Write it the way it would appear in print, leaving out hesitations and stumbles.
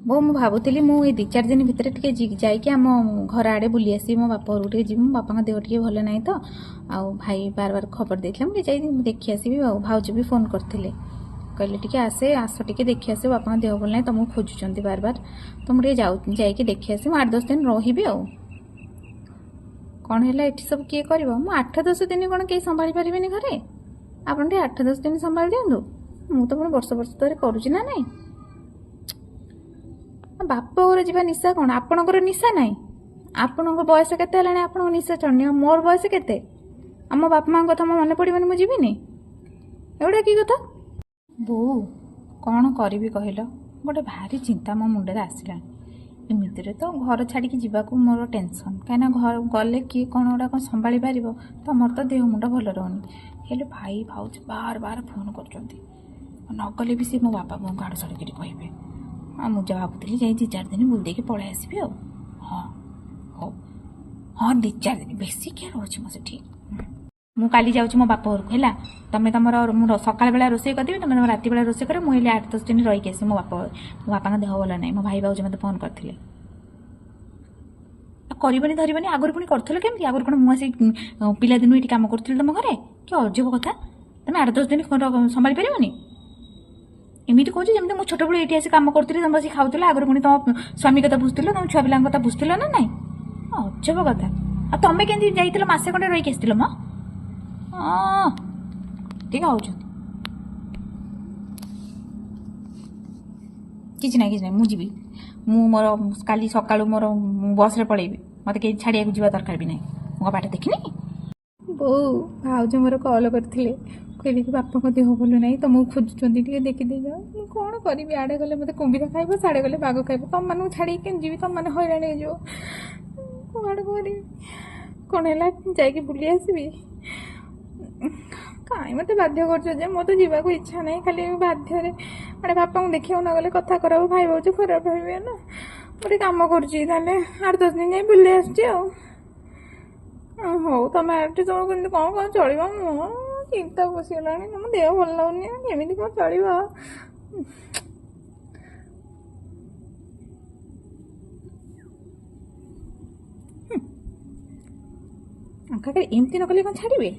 ବୋଉ ମୁଁ ଭାବୁଥିଲି ମୁଁ ଏଇ 2-4 ଦିନ ଭିତରେ ଟିକେ ଯାଇକି ଆମ ଘର ଆଡ଼େ ବୁଲି ଆସିବି। ମୋ ବାପା ଘରକୁ ଟିକେ ଯିବି। ମୋ ବାପାଙ୍କ ଦେହ ଟିକେ ଭଲ ନାହିଁ ତ, ଆଉ ଭାଇ ବାର ବାର ଖବର ଦେଇଥିଲା ମୁଁ ଟିକେ ଯାଇ ଦେଖି ଆସିବି। ଆଉ ଭାଉଜ ବି ଫୋନ୍ କରିଥିଲେ, କହିଲେ ଟିକେ ଆସ ଟିକେ ଦେଖି ଆସିବ, ବାପାଙ୍କ ଦେହ ଭଲ ନାହିଁ, ତମକୁ ଖୋଜୁଛନ୍ତି ବାର ବାର, ତ ମୁଁ ଟିକେ ଯାଇକି ଦେଖି ଆସିବି। ମୁଁ 8-10 ଦିନ ରହିବି। ଆଉ କ'ଣ ହେଲା, ଏଠି ସବୁ କିଏ କରିବ? ମୁଁ 8-10 ଦିନ କ'ଣ କେହି ସମ୍ଭାଳି ପାରିବେନି ଘରେ? ଆପଣ ଟିକେ 8-10 ଦିନ ସମ୍ଭାଳି ଦିଅନ୍ତୁ। ମୁଁ ତ ପୁଣି ବର୍ଷ ଧରି କରୁଛି ନା ନାଇଁ। ବାପ ଘର ଯିବା ନିଶା କ'ଣ? ଆପଣଙ୍କର ନିଶା ନାହିଁ? ଆପଣଙ୍କ ବୟସ କେତେ ହେଲାଣି? ଆପଣଙ୍କ ନିଶା ଚଢ଼ନି। ମୋର ବୟସ କେତେ? ଆମ ବାପା ମାଙ୍କ କଥା ମୋ ମନେ ପଡ଼ିବନି ମୁଁ ଯିବିନି? ଏଗୁଡ଼ା କି କଥା? ବୋଉ କ'ଣ କରିବି କହିଲ? ଗୋଟେ ଭାରି ଚିନ୍ତା ମୋ ମୁଣ୍ଡରେ ଆସିଲାଣି। ଏମିତିରେ ତ ଘର ଛାଡ଼ିକି ଯିବାକୁ ମୋର ଟେନସନ୍, କାହିଁକିନା ଘର ଗଲେ କିଏ କ'ଣ ଗୁଡ଼ା କ'ଣ ସମ୍ଭାଳି ପାରିବ? ତମର ତ ଦେହ ମୁଣ୍ଡ ଭଲ ରହୁନି। ହେଲେ ଭାଇ ଭାଉଜ ବାର ବାର ଫୋନ୍ କରୁଛନ୍ତି, ନଗଲେ ବି ସେ ମୋ ବାପା ବୋଉଙ୍କୁ ଆଡ଼ୁ ସାଡ଼ୁ କରି କହିବେ। ମୁଁ ଯାହା ଭାବୁଥିଲି ଯାଇ 2-4 ଦିନ ବୁଲି ଦେଇକି ପଳେଇ ଆସିବି। ଆଉ ହଁ ହଉ, ହଁ 2-4 ଦିନ, ବେଶୀ କିଏ ରହୁଛି ମୁଁ ସେଠି। ମୁଁ କାଲି ଯାଉଛି ମୋ ବାପ ଘରକୁ, ହେଲା? ତମେ ତମର, ମୁଁ ସକାଳ ବେଳା ରୋଷେଇ କରିଦେବି, ତମେ ତମ ରାତି ବେଳା ରୋଷେଇ କରିବ। ମୁଁ ହେଲେ 8-10 ଦିନ ରହିକି ଆସିବି ମୋ ବାପ ଘରେ। ମୋ ବାପାଙ୍କ ଦେହ ଭଲ ନାହିଁ। ମୋ ଭାଇ ଭାଉଜ ମୋତେ ଫୋନ୍ କରିଥିଲେ। କରିବନି ଧରିବନି, ଆଗରୁ ପୁଣି କରୁଥିଲ କେମିତି? ଆଗରୁ କ'ଣ ମୁଁ ଆସି ପିଲାଦିନୁ ଏଠି କାମ କରୁଥିଲି ତମ ଘରେ? କି ଅଜବ କଥା! ତମେ 8-10 ଦିନ ସମ୍ଭାଳି ପାରିବନି? ଏମିତି କହୁଛି ଯେମିତି ମୁଁ ଛୋଟବେଳୁ ଏଇଠି ଆସି କାମ କରୁଥିଲି, ତମେ ବସି ଖାଉଥିଲ। ଆଗରୁ ପୁଣି ତମ ସ୍ୱାମୀ କଥା ବୁଝୁଥିଲ, ତମ ଛୁଆ ପିଲାଙ୍କ କଥା ବୁଝୁଥିଲ ନା ନାଇଁ? ଅଜବ କଥା। ଆଉ ତମେ କେମିତି ଯାଇଥିଲ ମାସେ ଖଣ୍ଡେ ରହିକି ଆସିଥିଲ ମ? ଟିକେ ହଉଛନ୍ତି। କିଛି ନାହିଁ ମୁଁ ଯିବି। ମୁଁ ମୋର କାଲି ସକାଳୁ ମୋର ବସ୍ରେ ପଳେଇବି। ମୋତେ କେହି ଛାଡ଼ିବାକୁ ଯିବା ଦରକାର ବି ନାହିଁ। ମୁଁ ବାଟ ଦେଖିନି। ବୋଉ ଭାଉଜ ମୋର କଲ୍ କରିଥିଲେ, କହିଲେ କି ବାପାଙ୍କ ଦେହ ଭଲ ନାହିଁ, ତମକୁ ଖୋଜୁଛନ୍ତି, ଟିକେ ଦେଖିଦେଇଯାଅ। ମୁଁ କ'ଣ କରିବି? ଆଡ଼େ ଗଲେ ମୋତେ କୁମ୍ଭୀର ଖାଇବ, ସାଡ଼େ ଗଲେ ବାଘ ଖାଇବ। ତମମାନଙ୍କୁ ଛାଡ଼ିକି କେମିତି ଯିବି? ତମମାନେ ହଇରାଣ ହେଇଯିବ। କ'ଣ କରିବି? କ'ଣ ହେଲା, ଯାଇକି ବୁଲି ଆସିବି? କାହିଁ ମୋତେ ବାଧ୍ୟ କରୁଛ ଯେ? ମୋର ତ ଯିବାକୁ ଇଚ୍ଛା ନାହିଁ, ଖାଲି ବାଧ୍ୟରେ। ମାନେ ବାପାଙ୍କୁ ଦେଖିବାକୁ ନ ଗଲେ କଥା କରାବ, ଭାଇ ଭାଉଜ ଖରାପ ଭାବିବେ ନା। ମୁଁ ଟିକେ କାମ କରୁଛି, ତାହେଲେ 8-10 ଦିନ ଯାଇ ବୁଲି ଆସୁଛି। ଆଉ ହଉ, ତମେ ଏଠି ତମକୁ କେମିତି କ'ଣ ଚଳିବ? ମୁଁ ଚିନ୍ତା ପଶିଗଲାଣି, ମୋ ଦେହ ଭଲ ଲାଗୁନି, କେମିତି କ'ଣ ଚଳିବ? ଏମିତି ନ କଲେ କ'ଣ ଛାଡ଼ିବେ?